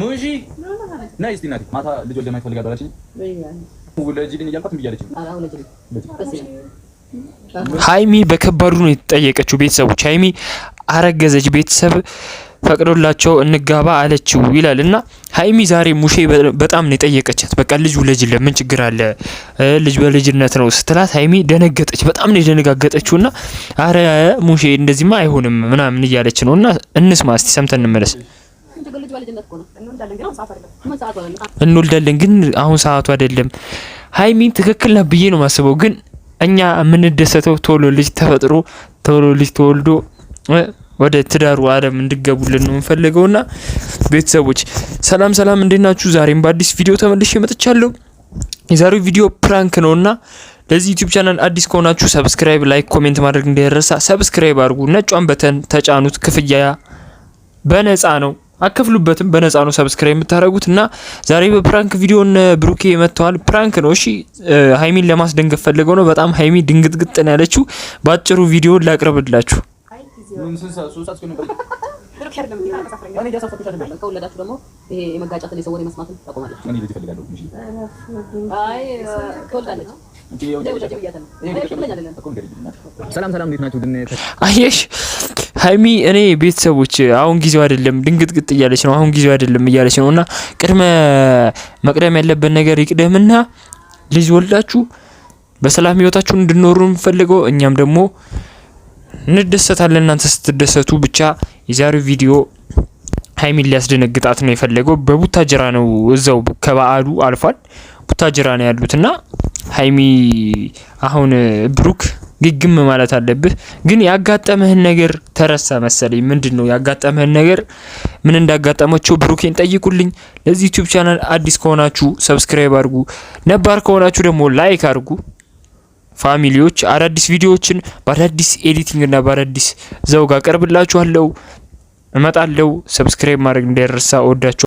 ሙሺ ነይ እስቲ እናቴ ማታ ልጅ ወልደ ማየት ፈልጋለሁ አለችኝ። ወለጅልኝ እያልኳት እምቢ አለችኝ። ሃይሚ በከባዱ ነው የተጠየቀችው። ቤተሰቦች ሃይሚ አረገዘች፣ ቤተሰብ ፈቅዶላቸው እንጋባ አለችው ይላልና ሃይሚ ዛሬ ሙሼ በጣም ነው የጠየቀቻት። በቃ ልጅ ወለጅልኝ ምን ችግር አለ ልጅ በልጅነት ነው ስትላት ሃይሚ ደነገጠች። በጣም ነው የደነጋገጠችውና አረ ሙሼ እንደዚህማ አይሆንም ምናምን እያለች ነውና እንስማ እስቲ ሰምተን እንመለስ። እንወልዳለን ግን አሁን ሰዓቱ አይደለም። ሃይሚ ትክክል ነው ብዬ ነው ማስበው። ግን እኛ የምንደሰተው ቶሎ ልጅ ተፈጥሮ ቶሎ ልጅ ተወልዶ ወደ ትዳሩ ዓለም እንድገቡልን ነው የምፈልገውና ቤተሰቦች ሰላም ሰላም እንዴት ናችሁ? ዛሬም በአዲስ ቪዲዮ ተመልሼ መጥቻለሁ። የዛሬው ቪዲዮ ፕራንክ ነውና ለዚህ ዩቲዩብ ቻናል አዲስ ከሆናችሁ ሰብስክራይብ፣ ላይክ፣ ኮሜንት ማድረግ እንዳይረሳ። ሰብስክራይብ አድርጉ፣ ነጯን በተን ተጫኑት። ክፍያ በነፃ ነው፣ አከፍሉበትም በነፃ ነው ሰብስክራይብ የምታደርጉትና ዛሬ በፕራንክ ቪዲዮ ብሩኬ መጥተዋል። ፕራንክ ነው እሺ። ሃይሚን ለማስደንገፍ ፈልገው ነው። በጣም ሃይሚ ድንግጥግጥ ነው ያለችው። ባጭሩ ቪዲዮ ላቅርብላችሁ። ሰላም ሰላም እንዴት ናችሁ? አየሽ ሃይሚ እኔ ቤተሰቦች አሁን ጊዜው አይደለም ድንግጥግጥ እያለች ነው። አሁን ጊዜው አይደለም እያለች ነውና ቅድመ መቅደም ያለበት ነገር ይቅደምና ልጅ ወልዳችሁ በሰላም ህይወታችሁን እንድኖሩ እንፈልገው። እኛም ደግሞ እንደሰታለን እናንተ ስትደሰቱ። ብቻ የዛሬው ቪዲዮ ሃይሚን ሊያስደነግጣት ነው የፈለገው። በቡታጅራ ነው እዛው ከበዓሉ አልፏል። ቡታጅራ ነው ያሉትና ሃይሚ አሁን ብሩክ ግግም ማለት አለብህ። ግን ያጋጠመህን ነገር ተረሳ መሰለኝ። ምንድነው ያጋጠመህን ነገር? ምን እንዳጋጠመቸው ብሩኬን ጠይቁልኝ። ለዚህ ዩቲዩብ ቻናል አዲስ ከሆናችሁ ሰብስክራይብ አድርጉ፣ ነባር ከሆናችሁ ደግሞ ላይክ አድርጉ። ፋሚሊዎች አዳዲስ ቪዲዮዎችን በአዳዲስ ኤዲቲንግ እና በአዳዲስ ዘውግ አቀርብላችኋለሁ፣ እመጣለሁ። ሰብስክራይብ ማድረግ እንዳይረሳ። ወዳችሁ